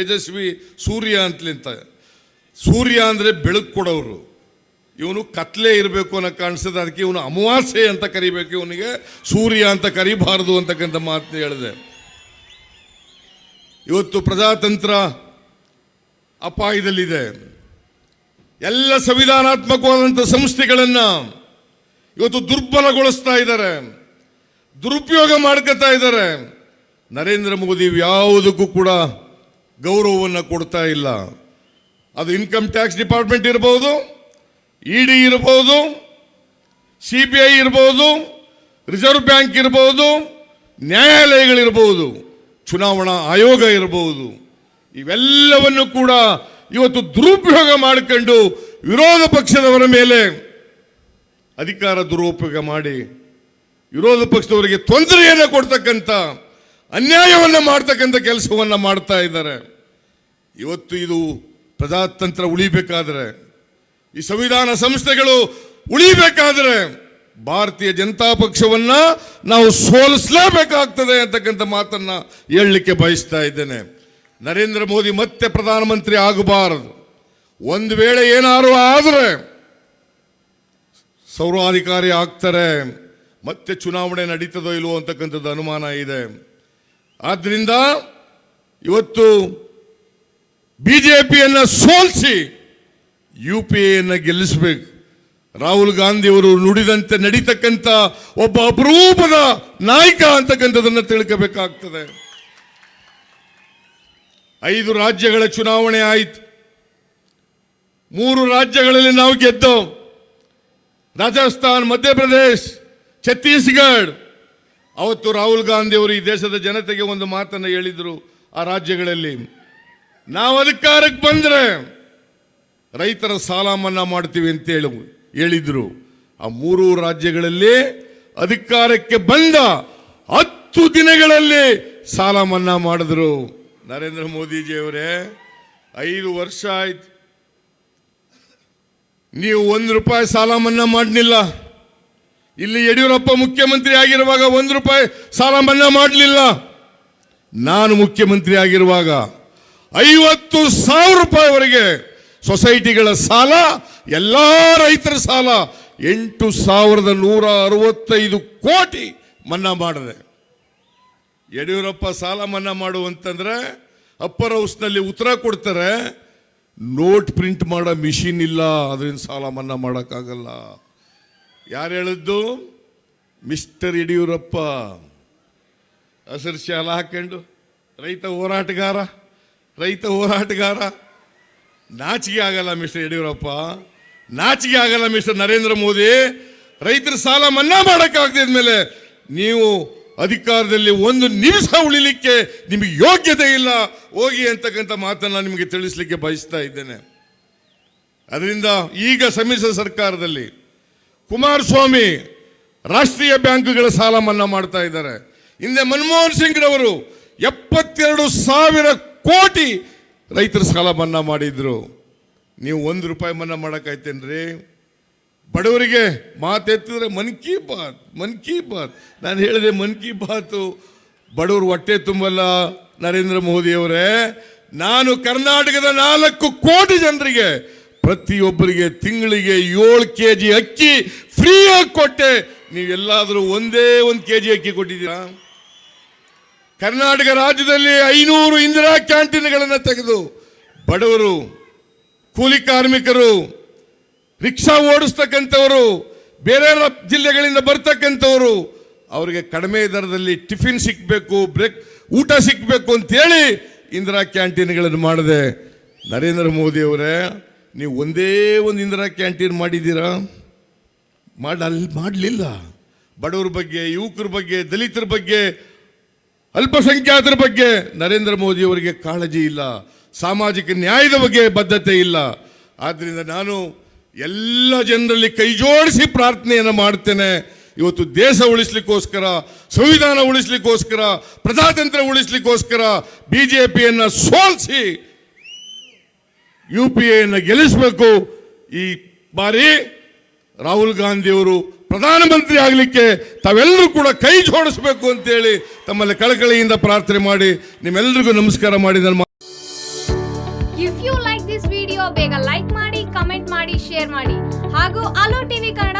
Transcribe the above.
ತೇಜಸ್ವಿ ಸೂರ್ಯ ಅಂತಲಿಂತ. ಸೂರ್ಯ ಅಂದರೆ ಬೆಳಕು ಕೊಡೋರು, ಇವನು ಕತ್ಲೆ ಇರಬೇಕು ಅನ್ನೋ ಕಾಣಿಸ್ತದೆ, ಅದಕ್ಕೆ ಇವನು ಅಮಾವಾಸ್ಯೆ ಅಂತ ಕರಿಬೇಕು, ಇವನಿಗೆ ಸೂರ್ಯ ಅಂತ ಕರಿಬಾರದು ಅಂತಕ್ಕಂಥ ಮಾತನ್ನ ಹೇಳಿದೆ. ಇವತ್ತು ಪ್ರಜಾತಂತ್ರ ಅಪಾಯದಲ್ಲಿದೆ. ಎಲ್ಲ ಸಂವಿಧಾನಾತ್ಮಕವಾದಂಥ ಸಂಸ್ಥೆಗಳನ್ನು ಇವತ್ತು ದುರ್ಬಲಗೊಳಿಸ್ತಾ ಇದ್ದಾರೆ, ದುರುಪಯೋಗ ಮಾಡ್ಕೊತಾ ಇದ್ದಾರೆ. ನರೇಂದ್ರ ಮೋದಿ ಯಾವುದಕ್ಕೂ ಕೂಡ ಗೌರವವನ್ನು ಕೊಡ್ತಾ ಇಲ್ಲ. ಅದು ಇನ್ಕಮ್ ಟ್ಯಾಕ್ಸ್ ಡಿಪಾರ್ಟ್ಮೆಂಟ್ ಇರ್ಬೋದು, ಇಡಿ ಇರ್ಬೋದು, CBI ಇರ್ಬೋದು, ರಿಸರ್ವ್ ಬ್ಯಾಂಕ್ ಇರ್ಬೋದು, ನ್ಯಾಯಾಲಯಗಳಿರ್ಬೋದು, ಚುನಾವಣಾ ಆಯೋಗ ಇರಬಹುದು. ಇವೆಲ್ಲವನ್ನು ಕೂಡ ಇವತ್ತು ದುರುಪಯೋಗ ಮಾಡಿಕೊಂಡು ವಿರೋಧ ಪಕ್ಷದವರ ಮೇಲೆ ಅಧಿಕಾರ ದುರುಪಯೋಗ ಮಾಡಿ ವಿರೋಧ ಪಕ್ಷದವರಿಗೆ ತೊಂದರೆಯನ್ನು ಕೊಡ್ತಕ್ಕಂಥ, ಅನ್ಯಾಯವನ್ನು ಮಾಡ್ತಕ್ಕಂಥ ಕೆಲಸವನ್ನು ಮಾಡ್ತಾ ಇದ್ದಾರೆ. ಇವತ್ತು ಇದು ಪ್ರಜಾತಂತ್ರ ಉಳಿಬೇಕಾದ್ರೆ, ಈ ಸಂವಿಧಾನ ಸಂಸ್ಥೆಗಳು ಉಳಿಬೇಕಾದ್ರೆ ಭಾರತೀಯ ಜನತಾ ಪಕ್ಷವನ್ನ ನಾವು ಸೋಲಿಸಲೇಬೇಕಾಗ್ತದೆ ಅಂತಕ್ಕಂಥ ಮಾತನ್ನ ಹೇಳಲಿಕ್ಕೆ ಬಯಸ್ತಾ ಇದ್ದೇನೆ. ನರೇಂದ್ರ ಮೋದಿ ಮತ್ತೆ ಪ್ರಧಾನಮಂತ್ರಿ ಆಗಬಾರದು. ಒಂದು ವೇಳೆ ಏನಾರು ಆದರೆ ಸರ್ವಾಧಿಕಾರಿ ಆಗ್ತಾರೆ, ಮತ್ತೆ ಚುನಾವಣೆ ನಡೀತದೋ ಇಲ್ವೋ ಅಂತಕ್ಕಂಥದ್ದು ಅನುಮಾನ ಇದೆ. ಆದ್ರಿಂದ ಇವತ್ತು ಬಿಜೆಪಿಯನ್ನ ಸೋಲಿಸಿ UPAಯನ್ನು ಗೆಲ್ಲಿಸಬೇಕು. ರಾಹುಲ್ ಗಾಂಧಿ ಅವರು ನುಡಿದಂತೆ ನಡೀತಕ್ಕಂಥ ಒಬ್ಬ ಅಪರೂಪದ ನಾಯಕ ಅಂತಕ್ಕಂಥದನ್ನು ತಿಳ್ಕೋಬೇಕಾಗ್ತದೆ. 5 ರಾಜ್ಯಗಳ ಚುನಾವಣೆ ಆಯಿತು. 3 ರಾಜ್ಯಗಳಲ್ಲಿ ನಾವು ಗೆದ್ದು, ರಾಜಸ್ಥಾನ್, ಮಧ್ಯಪ್ರದೇಶ್, ಛತ್ತೀಸ್ಗಢ. ಅವತ್ತು ರಾಹುಲ್ ಗಾಂಧಿ ಅವರು ಈ ದೇಶದ ಜನತೆಗೆ ಒಂದು ಮಾತನ್ನು ಹೇಳಿದರು. ಆ ರಾಜ್ಯಗಳಲ್ಲಿ ನಾವು ಅಧಿಕಾರಕ್ಕೆ ಬಂದರೆ ರೈತರ ಸಾಲ ಮನ್ನಾ ಮಾಡ್ತೀವಿ ಅಂತ ಹೇಳಿದ್ರು. ಆ 3 ರಾಜ್ಯಗಳಲ್ಲಿ ಅಧಿಕಾರಕ್ಕೆ ಬಂದ 10 ದಿನಗಳಲ್ಲಿ ಸಾಲ ಮನ್ನಾ ಮಾಡಿದ್ರು. ನರೇಂದ್ರ ಮೋದಿಜಿಯವರೇ, 5 ವರ್ಷ ಆಯ್ತು, ನೀವು 1 ರೂಪಾಯಿ ಸಾಲ ಮನ್ನಾ ಮಾಡಲಿಲ್ಲ. ಇಲ್ಲಿ ಯಡಿಯೂರಪ್ಪ ಮುಖ್ಯಮಂತ್ರಿ ಆಗಿರುವಾಗ 1 ರೂಪಾಯಿ ಸಾಲ ಮನ್ನಾ ಮಾಡಲಿಲ್ಲ. ನಾನು ಮುಖ್ಯಮಂತ್ರಿ ಆಗಿರುವಾಗ 50,000 ರೂಪಾಯಿವರೆಗೆ ಸೊಸೈಟಿಗಳ ಸಾಲ, ಎಲ್ಲ ರೈತರ ಸಾಲ 8,165 ಕೋಟಿ ಮನ್ನಾ ಮಾಡಿದೆ. ಯಡಿಯೂರಪ್ಪ ಸಾಲ ಮನ್ನಾ ಮಾಡುವಂತಂದ್ರೆ ಅಪ್ಪರ್ ಹೌಸ್ನಲ್ಲಿ ಉತ್ತರ ಕೊಡ್ತಾರೆ, ನೋಟ್ ಪ್ರಿಂಟ್ ಮಾಡೋ ಮಿಷಿನ್ ಇಲ್ಲ, ಅದರಿಂದ ಸಾಲ ಮನ್ನಾ ಮಾಡೋಕ್ಕಾಗಲ್ಲ. ಯಾರು ಹೇಳಿದ್ದು? ಮಿಸ್ಟರ್ ಯಡಿಯೂರಪ್ಪ. ಹಸಿರು ಶಾಲ ಹಾಕೊಂಡು ರೈತ ಹೋರಾಟಗಾರ. ನಾಚಿಕೆ ಆಗಲ್ಲ ಮಿಸ್ಟರ್ ಯಡಿಯೂರಪ್ಪ, ನಾಚಿಕೆ ಆಗಲ್ಲ ಮಿಸ್ಟರ್ ನರೇಂದ್ರ ಮೋದಿ. ರೈತರ ಸಾಲ ಮನ್ನಾ ಮಾಡೋಕ್ಕಾಗದಿದ ಮೇಲೆ ನೀವು ಅಧಿಕಾರದಲ್ಲಿ 1 ನಿಮಿಷ ಉಳಿಲಿಕ್ಕೆ ನಿಮಗೆ ಯೋಗ್ಯತೆ ಇಲ್ಲ, ಹೋಗಿ ಅಂತಕ್ಕಂಥ ಮಾತನ್ನು ನಿಮಗೆ ತಿಳಿಸ್ಲಿಕ್ಕೆ ಬಯಸ್ತಾ ಇದ್ದೇನೆ. ಅದರಿಂದ ಈಗ ಸಮ್ಮಿಶ್ರ ಸರ್ಕಾರದಲ್ಲಿ ಕುಮಾರಸ್ವಾಮಿ ರಾಷ್ಟ್ರೀಯ ಬ್ಯಾಂಕ್ಗಳ ಸಾಲ ಮನ್ನಾ ಮಾಡ್ತಾ ಇದ್ದಾರೆ. ಹಿಂದೆ ಮನಮೋಹನ್ ಸಿಂಗ್ ರವರು 72,000 ಕೋಟಿ ರೈತರ ಸಾಲ ಮನ್ನಾ ಮಾಡಿದ್ರು. ನೀವು 1 ರೂಪಾಯಿ ಮನ್ನಾ ಮಾಡೋಕ್ಕಾಯ್ತೇನ್ರಿ? ಬಡವರಿಗೆ ಮಾತೆತ್ತಿದ್ರೆ ಮನ್ ಕಿ ಬಾತ್. ನಾನು ಹೇಳಿದೆ ಮನ್ ಕಿ ಬಾತು ಬಡವರು ಹೊಟ್ಟೆ ತುಂಬಲ್ಲ. ನರೇಂದ್ರ ಮೋದಿಯವರೇ, ನಾನು ಕರ್ನಾಟಕದ 4 ಕೋಟಿ ಜನರಿಗೆ ಪ್ರತಿಯೊಬ್ಬರಿಗೆ ತಿಂಗಳಿಗೆ 7 kg ಅಕ್ಕಿ ಫ್ರೀಯಾಗಿ ಕೊಟ್ಟೆ. ನೀವೆಲ್ಲಾದರೂ ಒಂದೇ 1 kg ಅಕ್ಕಿ ಕೊಟ್ಟಿದ್ದೀರಾ? ಕರ್ನಾಟಕ ರಾಜ್ಯದಲ್ಲಿ 500 ಇಂದಿರಾ ಕ್ಯಾಂಟೀನ್ಗಳನ್ನು ತೆಗೆದು ಬಡವರು, ಕೂಲಿ ಕಾರ್ಮಿಕರು, ರಿಕ್ಷಾ ಓಡಿಸ್ತಕ್ಕಂಥವರು, ಬೇರೆ ಜಿಲ್ಲೆಗಳಿಂದ ಬರ್ತಕ್ಕಂಥವರು, ಅವರಿಗೆ ಕಡಿಮೆ ದರದಲ್ಲಿ ಟಿಫಿನ್ ಸಿಕ್ಕಬೇಕು, ಊಟ ಸಿಕ್ಕಬೇಕು ಅಂತೇಳಿ ಇಂದಿರಾ ಕ್ಯಾಂಟೀನ್ಗಳನ್ನು ಮಾಡಿದೆ. ನರೇಂದ್ರ ಮೋದಿ ಅವರೇ, ನೀವು ಒಂದೇ 1 ಇಂದಿರಾ ಕ್ಯಾಂಟೀನ್ ಮಾಡಿದ್ದೀರಾ? ಮಾಡಲಿಲ್ಲ. ಬಡವರ ಬಗ್ಗೆ, ಯುವಕರ ಬಗ್ಗೆ, ದಲಿತರ ಬಗ್ಗೆ, ಅಲ್ಪಸಂಖ್ಯಾತರ ಬಗ್ಗೆ ನರೇಂದ್ರ ಮೋದಿ ಅವರಿಗೆ ಕಾಳಜಿ ಇಲ್ಲ. ಸಾಮಾಜಿಕ ನ್ಯಾಯದ ಬಗ್ಗೆ ಬದ್ಧತೆ ಇಲ್ಲ. ಆದ್ದರಿಂದ ನಾನು ಎಲ್ಲ ಜನರಲ್ಲಿ ಕೈ ಜೋಡಿಸಿ ಪ್ರಾರ್ಥನೆಯನ್ನು ಮಾಡ್ತೇನೆ. ಇವತ್ತು ದೇಶ ಉಳಿಸ್ಲಿಕ್ಕೋಸ್ಕರ, ಸಂವಿಧಾನ ಉಳಿಸ್ಲಿಕ್ಕೋಸ್ಕರ, ಪ್ರಜಾತಂತ್ರ ಉಳಿಸ್ಲಿಕ್ಕೋಸ್ಕರ ಬಿಜೆಪಿಯನ್ನು ಸೋಲಿಸಿ UPAಯನ್ನು ಗೆಲ್ಲಿಸಬೇಕು. ಈ ಬಾರಿ ರಾಹುಲ್ ಗಾಂಧಿ ಅವರು ಪ್ರಧಾನಮಂತ್ರಿ ಆಗಲಿಕ್ಕೆ ತಾವೆಲ್ಲರೂ ಕೂಡ ಕೈ ಜೋಡಿಸಬೇಕು ಅಂತೇಳಿ ತಮ್ಮಲ್ಲಿ ಕಳಕಳಿಯಿಂದ ಪ್ರಾರ್ಥನೆ ಮಾಡಿ ನಿಮ್ಮೆಲ್ಲರಿಗೂ ನಮಸ್ಕಾರ ಮಾಡಿ if you like this video ಬೇಗ ಲೈಕ್ ಮಾಡಿ, ಕಮೆಂಟ್ ಮಾಡಿ, ಶೇರ್ ಮಾಡಿ ಹಾಗೂ ಅಲೋ ಟಿವಿ ಕನ್ನಡ